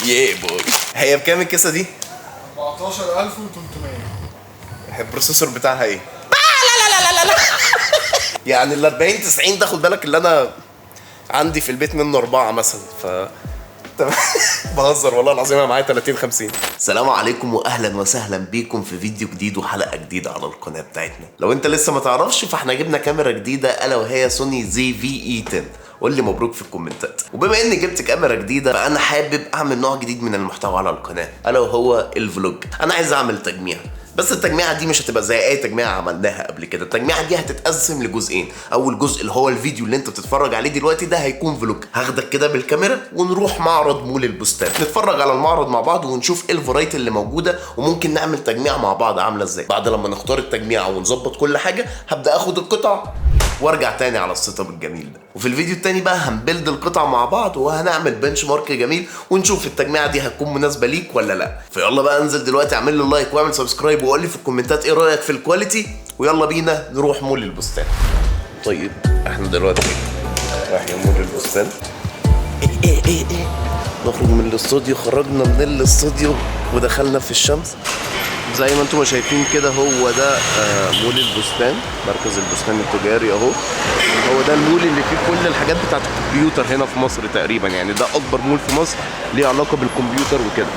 يا بوي. هي بكام الكيسه دي؟ 14300. البروسيسور بتاعها ايه؟ لا يعني ال 40 90 ده خد بالك اللي انا عندي في البيت منه 4 مثلا تمام. بهزر والله العظيم، انا معايا 30 50. السلام عليكم واهلا وسهلا بيكم في فيديو جديد وحلقه جديده على القناه بتاعتنا. لو انت لسه ما تعرفش فاحنا جبنا كاميرا جديده الا وهي سوني زي في اي 10. قول لي مبروك في الكومنتات. وبما اني جبت كاميرا جديده فانا حابب اعمل نوع جديد من المحتوى على القناه الا وهو الفلوج. انا عايز اعمل تجميع، بس التجميعه دي مش هتبقى زي اي تجميعه عملناها قبل كده. التجميعه دي هتتقسم لجزئين. اول جزء اللي هو الفيديو اللي انت بتتفرج عليه دلوقتي ده هيكون فلوج، هاخدك كده بالكاميرا ونروح معرض مول البستان، نتفرج على المعرض مع بعض ونشوف ايه الفرايتي اللي موجوده، وممكن نعمل تجميع مع بعض عامله ازاي. بعد لما نختار التجميعه ونظبط كل حاجه هبدا اخد القطع وارجع تاني على السيت اب الجميل ده. وفي الفيديو التاني بقى هنبلد القطع مع بعض وهنعمل بنش مارك جميل ونشوف التجميعه دي هتكون مناسبه ليك ولا لا. فيلا بقى انزل دلوقتي اعمل لي لايك واعمل سبسكرايب وقول لي في الكومنتات ايه رايك في الكواليتي، ويلا بينا نروح مول البستان. طيب احنا دلوقتي رايحين مول البستان. ايه نخرج من الاستوديو. خرجنا من الاستوديو ودخلنا في الشمس زي ما انتم شايفين كده. هو ده مول البستان، مركز البستان التجاري اهو. هو ده المول اللي فيه كل الحاجات بتاعت الكمبيوتر هنا في مصر تقريبا، يعني ده اكبر مول في مصر ليه علاقه بالكمبيوتر وكده.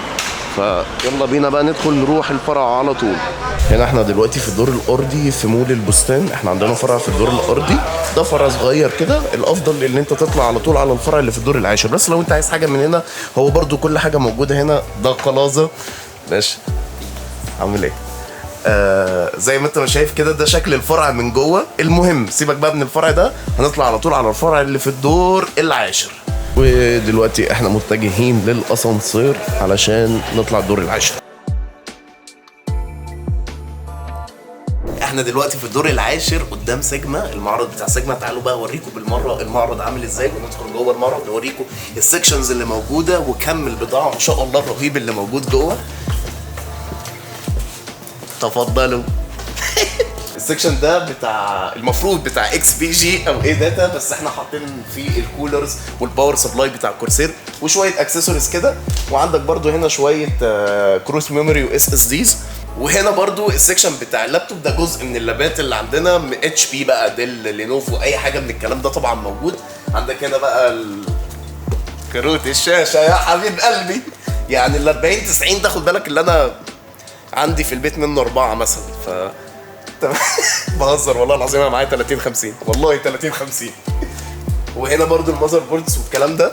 فيلا بينا بقى ندخل نروح الفرع على طول. هنا احنا دلوقتي في الدور الارضي في مول البستان. احنا عندنا فرع في الدور الارضي، ده فرع صغير كده. الافضل ان انت تطلع على طول على الفرع اللي في الدور العاشر، بس لو انت عايز حاجه من هنا هو برضو كل حاجه موجوده هنا. ده قلاظه ماشي. عامل ايه؟ زي ما انت شايف كده ده شكل الفرع من جوه. المهم سيبك بقى من الفرع ده، هنطلع على طول على الفرع اللي في الدور العاشر. ودلوقتي احنا متجهين للاسانسير علشان نطلع الدور العاشر. احنا دلوقتي في الدور العاشر قدام سيجما، المعرض بتاع سيجما. تعالوا بقى اوريكم بالمره المعرض عامل ازاي، وندخل جوه المعرض نوريكم السكشنز اللي موجوده وكم البضاعه ما شاء الله الرهيب اللي موجود جوه. تفضلوا. السكشن ده بتاع المفروض بتاع اكس بي جي او اي داتا، بس احنا حاطين فيه الكولرز والباور سبلاي بتاع كورسير وشويه اكسسوارز كده. وعندك برضو هنا شويه كروس ميموري واس اس ديز. وهنا برضو السكشن بتاع اللابتوب، ده جزء من اللابات اللي عندنا من اتش بي بقى، ديل، لينوفو، اي حاجه من الكلام ده طبعا موجود. عندك هنا بقى كروت الشاشه يا حبيب قلبي. يعني ال 40 90 ده خد بالك اللي انا عندي في البيت منه 4 مثلا تمام. بهزر والله العظيم، انا معايا 30 50 والله 30 50. وهنا برضو المذر بوردز والكلام ده.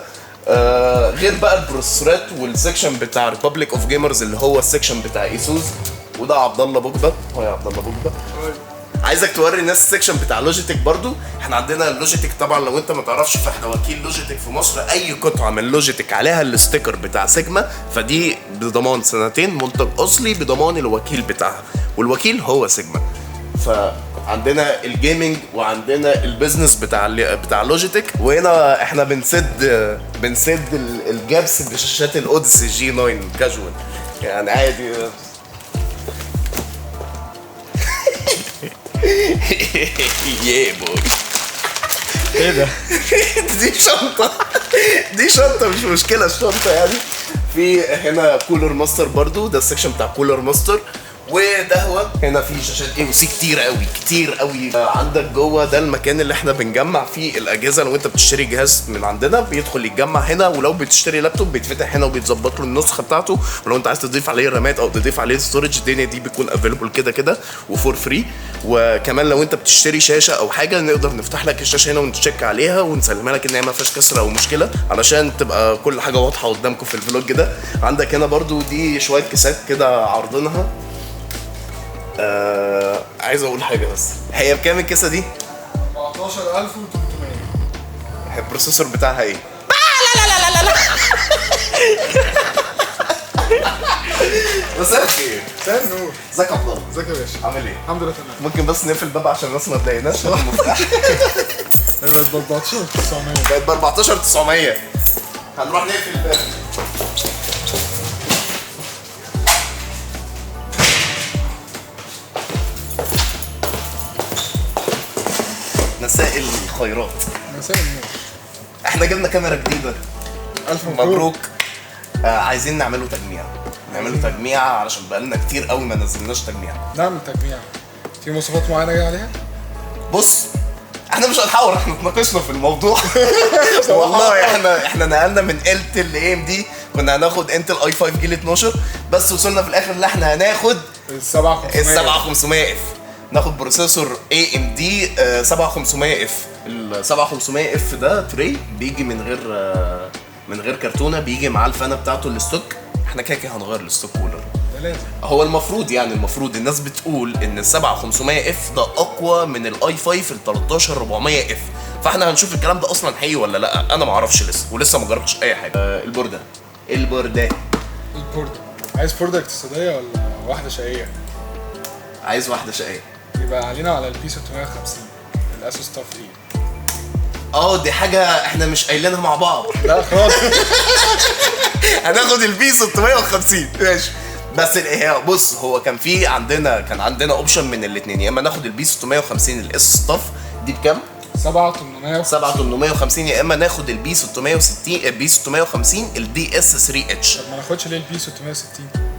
غير بقى البروسيسورات والسكشن بتاع ريبابليك اوف جيمرز اللي هو السكشن بتاع ايسوس. وده عبد الله بوجبه. هو يا عبد الله بوجبه، عايزك توري الناس السكشن بتاع لوجيتك. برضو احنا عندنا لوجيتك طبعا، لو انت ما تعرفش فاحنا وكيل لوجيتك في مصر. اي قطعه من لوجيتك عليها الستيكر بتاع سيجما فدي بضمان 2 سنين منتج اصلي بضمان الوكيل بتاعها، والوكيل هو سيجما. فعندنا الجيمنج وعندنا البيزنس بتاع لوجيتك. وهنا احنا بنسد الجابس بشاشات الاوديسي جي 9 كاجوال، يعني عادي. يا بوي. ايه ده؟ دي شنطه مش مشكله الشنطه يعني. في هنا كولر ماستر برضو، ده السكشن بتاع كولر ماستر. وده هو هنا في شاشات اي او سي كتير قوي. عندك جوه ده المكان اللي احنا بنجمع فيه الاجهزه. لو انت بتشتري جهاز من عندنا بيدخل يتجمع هنا، ولو بتشتري لابتوب بيتفتح هنا وبيتظبط له النسخه بتاعته. ولو انت عايز تضيف عليه رامات او تضيف عليه ستورج الدنيا دي بيكون افيلبل كده وفور فري. وكمان لو انت بتشتري شاشه او حاجه نقدر نفتح لك الشاشه هنا ونتشيك عليها ونسلمها لك ان هي ما فيهاش كسر او مشكله، علشان تبقى كل حاجه واضحه قدامكم في الفلوج ده. عندك هنا برضو دي شويه كيسات كده عارضينها. عايز اقول حاجه بس، هي بكام الكيسه دي؟ 14300. البروسيسور بتاعها ايه؟ لا مساء الخير. مساء النور. ازيك يا عبد الله؟ ازيك يا باشا؟ عامل ايه؟ الحمد لله تمام. ممكن بس نقفل الباب عشان الناس ما تضايقناش. المفتاح بقت ب 14900. بقت ب 14900. هنروح نقفل الباب. مساء الخيرات. مساء النور. احنا جبنا كاميرا جديده. الف مبروك. عايزين نعمله تجميع علشان بقالنا كتير قوي ما نزلناش تجميع. نعمل تجميع. في مواصفات معينه جايه عليها؟ بص احنا مش هنحاور، احنا اتناقشنا في الموضوع. والله احنا نقلنا من انتل لاي ام دي، كنا هناخد انتل اي 5 جيل 12 بس وصلنا في الاخر ان احنا هناخد ال 7500 اف. ناخد بروسيسور اي ام دي 7500 اف. ال 7500 اف ده تري بيجي من غير كرتونه، بيجي معاه الفانه بتاعته الستوك. احنا كده هنغير الستوك كولر. ده لازم. هو المفروض الناس بتقول ان ال 7500 اف ده اقوى من الاي 5 ال 13400 اف، فاحنا هنشوف الكلام ده اصلا حقيقي ولا لا. انا ما اعرفش ولسه ما جربتش اي حاجه. البورده عايز بورده اقتصاديه ولا واحده شقيه؟ عايز واحده شقيه. يبقى علينا على البي 650 الاسوس تاف اي. دي حاجه احنا مش قايلينها مع بعض. لا خالص. هناخد البي 650 ماشي. بس بص هو كان عندنا اوبشن من الاثنين، يا اما ناخد البي 650 الاس ستاف دي بكام؟ 7850، يا اما ناخد البي 650 الدي اس 3 اتش. طب ما ناخدش ليه البي 660؟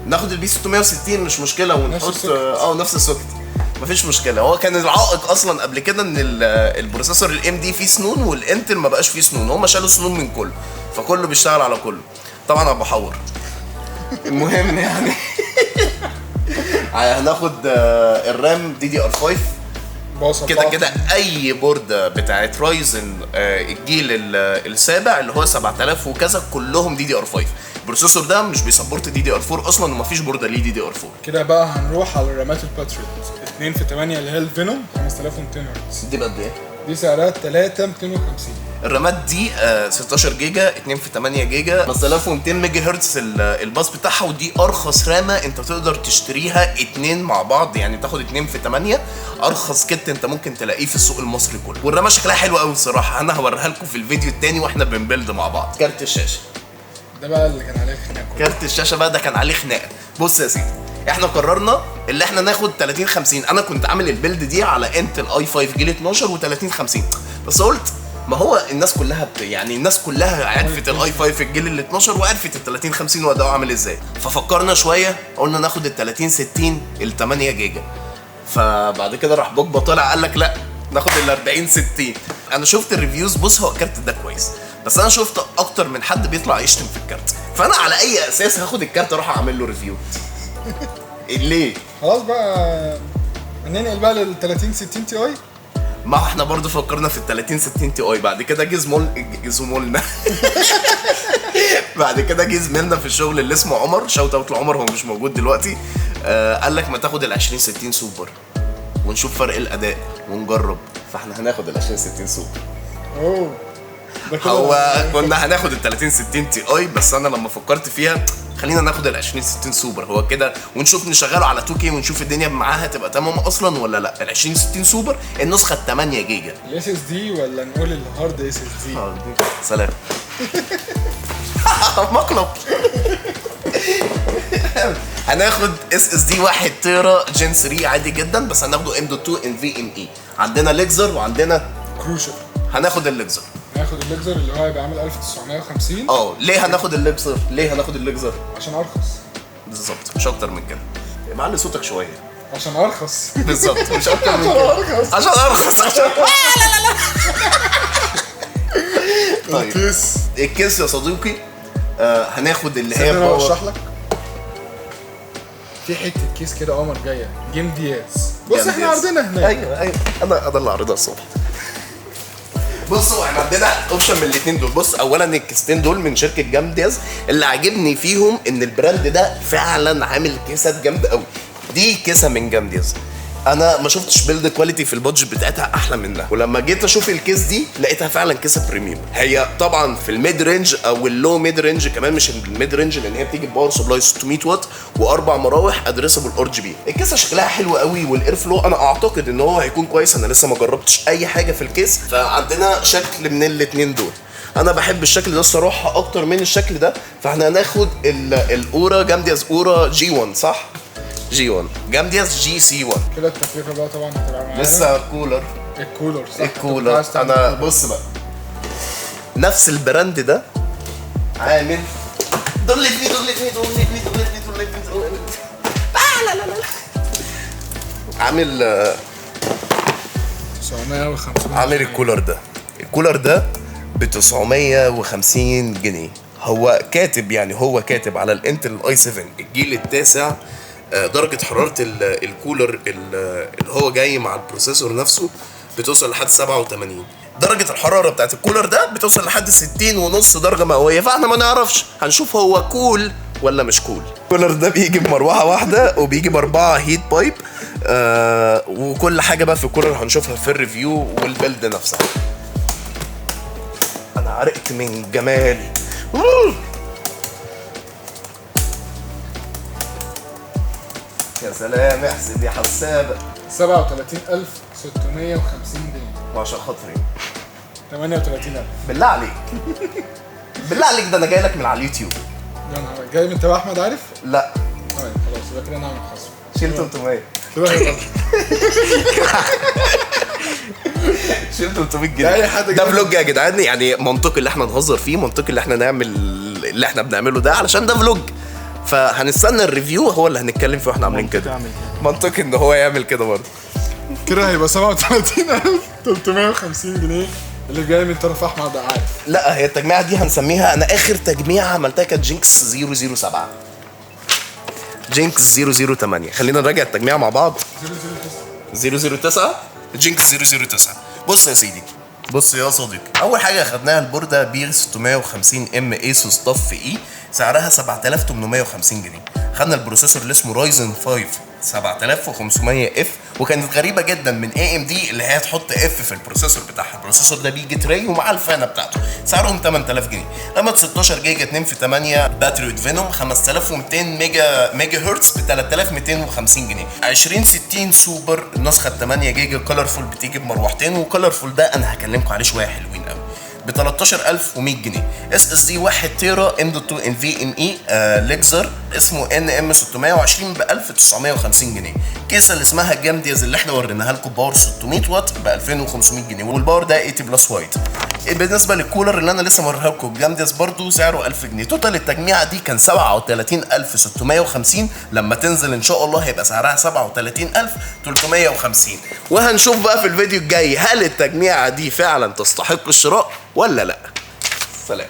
ناخد البي 660 مش مشكله ونحط نفس السوكت مفيش مشكله. هو كان العائق اصلا قبل كده ان البروسيسور الام دي فيه سنون والانتل ما بقاش فيه سنون، هم شالوا سنون من كله فكله بيشتغل على كله. طبعا انا بحور. المهم هناخد الرام دي دي ار 5 كده اي بورده بتاعت رايزن الجيل السابع اللي هو 7000 وكذا كلهم دي دي ار 5. البروسيسور ده مش بيسبورت دي دي ار 4 اصلا ومفيش بورده ليه دي دي ار 4. كده بقى هنروح على الرامات الباتريوت 2 في 8 اللي هي الفينوم 5200 هرتز. دي بقد ايه؟ دي سعرها 3250. الرامات دي 16 جيجا 2 في 8 جيجا 5200 ميجا هرتز الباص بتاعها، ودي ارخص رامه انت تقدر تشتريها اتنين مع بعض، يعني تاخد 2 في 8 ارخص كت انت ممكن تلاقيه في السوق المصري كله. والرامه شكلها حلو قوي الصراحه، انا هوريها لكم في الفيديو التاني واحنا بنبلد مع بعض. كارت الشاشه ده بقى اللي كان عليه خناقه. كارت الشاشه بقى ده كان عليه خناقه. بص يا سيدي احنا قررنا اللي احنا ناخد 3050. انا كنت عامل البيلد دي على انتل اي 5 جيل 12 و3050، بس قلت ما هو الناس كلها الناس كلها عرفت الاي 5 الجيل ال 12 وعرفت ال 3050 واداؤه عامل ازاي، ففكرنا شويه قلنا ناخد ال 3060 ال 8 جيجا. فبعد كده راح بوجبا طلع قال لك لا ناخد ال 4060. انا شفت الريفيوز، بص هو الكارت ده كويس بس انا شفت اكتر من حد بيطلع يشتم في الكارت، فانا على اي اساس هاخد الكارت اروح اعمل له ريفيو؟ ليه؟ خلاص بقى ننقل بقى لل 3060 تي اي. ما احنا برضو فكرنا في ال 3060 تي اي، بعد كده زمولنا بعد كده جه زميلنا في الشغل اللي اسمه عمر، شوت اوت لعمر هو مش موجود دلوقتي، قال لك ما تاخد ال 2060 سوبر ونشوف فرق الاداء ونجرب. فاحنا هناخد ال 2060 سوبر. هو كنا هناخد ال 3060 تي اي بس انا لما فكرت فيها خلينا ناخد ال 2060 سوبر هو كده ونشوف نشغله على 2K ونشوف الدنيا معاها تبقى تمام اصلا ولا لا. ال 2060 سوبر النسخه 8 جيجا الاس اس دي ولا نقول الهارد اس اس دي؟ سلام. مقلب. هناخد اس اس دي 1 تيرا جين 3 عادي جدا بس هناخده M.2 NVMe. عندنا ليكزر وعندنا كروشر. هناخد الليكزر. هناخد الليكزر اللي هو هيبقى عامل 1950. ليه هناخد الليكزر؟ عشان ارخص. بالظبط مش اكتر من كده. معلي صوتك شويه. عشان ارخص. بالظبط مش اكتر من كده. عشان ارخص لا. طيب الكيس يا صديقي هناخد اللي هي انا اشرح لك في حته كيس كده قمر جايه جيم دياز. بص احنا عارضينها هناك. ايوه انا اللي عارضها الصبح. بصوا احنا عندنا اوبشن من الاثنين دول. بص اولا الكيستين دول من شركه جام دياز، اللي عاجبني فيهم ان البراند ده فعلا عامل كيسات جامده قوي. دي كيسه من جام دياز انا ما شفتش بيلد كواليتي في البادجت بتاعتها احلى منها، ولما جيت اشوف الكيس دي لقيتها فعلا كيسه بريميوم. هي طبعا في الميد رينج او اللو ميد رينج كمان، مش الميد رينج لان هي بتيجي بباور سبلاي 600 واط واربع مراوح ادريسبل ار جي بي. الكيسه شكلها حلو قوي والاير فلو انا اعتقد ان هو هيكون كويس. انا لسه ما جربتش اي حاجه في الكيس، فعندنا شكل من الاثنين دول. انا بحب الشكل ده الصراحه اكتر من الشكل ده، فاحنا هناخد الاورا جام دياز اورا جي 1 صح؟ جي 1 جام دياز جي سي 1. كده التكلفه بقى طبعا هتبقى معانا لسه الكولر صح. الكولر انا بص بقى نفس البراند ده عامل دولتني لا لا لا عامل 950. عامل الكولر ده ب 950 جنيه. هو كاتب على الانتل اي 7 الجيل التاسع. درجة حرارة الكولر اللي هو جاي مع البروسيسور نفسه بتوصل لحد 87. درجة الحرارة بتاعت الكولر ده بتوصل لحد 60.5 درجة مئوية. فاحنا ما نعرفش، هنشوف هو كول ولا مش كول. الكولر ده بيجي بمروحة واحدة وبيجي ب4 هيت بايب. وكل حاجة بقى في الكولر هنشوفها في الريفيو والبيلد نفسها. انا عرقت من جمال. يا سلام، احسب يا حسابة. 37650 جنيه. وعشان خاطري 38000. بالله عليك بالله عليك، ده انا جاي لك من على اليوتيوب. يا نهار، جاي من تبع احمد عارف؟ لا طيب خلاص، يبقى كده نعمل خصم. شيل 300. شيل 300 جنيه. ده فلوج يا جدعان، يعني منطقي اللي احنا نهزر فيه، منطقي اللي احنا نعمل اللي احنا بنعمله ده علشان ده فلوج. فهنستنى الريفيو هو اللي هنتكلم فيه واحنا عاملين كده. منطقي ان هو يعمل كده برضه. كده هيبقى 37350 جنيه اللي جاي من طرف احمد عارف. لا، هي التجميعه دي هنسميها، انا اخر تجميعه عملتها كانت جينكس 007 جينكس 008. خلينا نراجع التجميعه مع بعض. 009 جينكس 009. بص يا سيدي، بص يا صديقي، اول حاجه اخدناها البورده بي 650 ام ايسوس طف اي، سعرها 7850 جنيه. خدنا البروسيسور اللي اسمه رايزن 5 7500 اف، وكانت غريبه جدا من اي ام دي اللي هي تحط اف في البروسيسور بتاعها. البروسيسور ده بيجي تري ومع الفانه بتاعته، سعرهم 8000 جنيه. رامات 16 جيجا 2 في 8 باتري فينوم 5200 ميجا هرتز ب 3250 جنيه. 2060 سوبر النسخه 8 جيجا كلرفول بتيجي بمروحتين، وكلرفول ده انا هكلمكم عليه شويه حلوين قوي، ب 13100 جنيه. اس اس دي 1 تيرا ام دوت 2 ان في ام اي ليكزر اسمه ان ام 620 ب 1950 جنيه. كيسه اللي اسمها جامدياز اللي احنا وريناها لكم باور 600 واط ب 2500 جنيه، والباور ده 80 بلس وايت. بالنسبه للكولر اللي انا لسه موريها لكم جامدياز برضو سعره 1000 جنيه. توتال التجميعه دي كان 37650. لما تنزل ان شاء الله هيبقى سعرها 37350. وهنشوف بقى في الفيديو الجاي هل التجميعه دي فعلا تستحق الشراء ولا لا. سلام.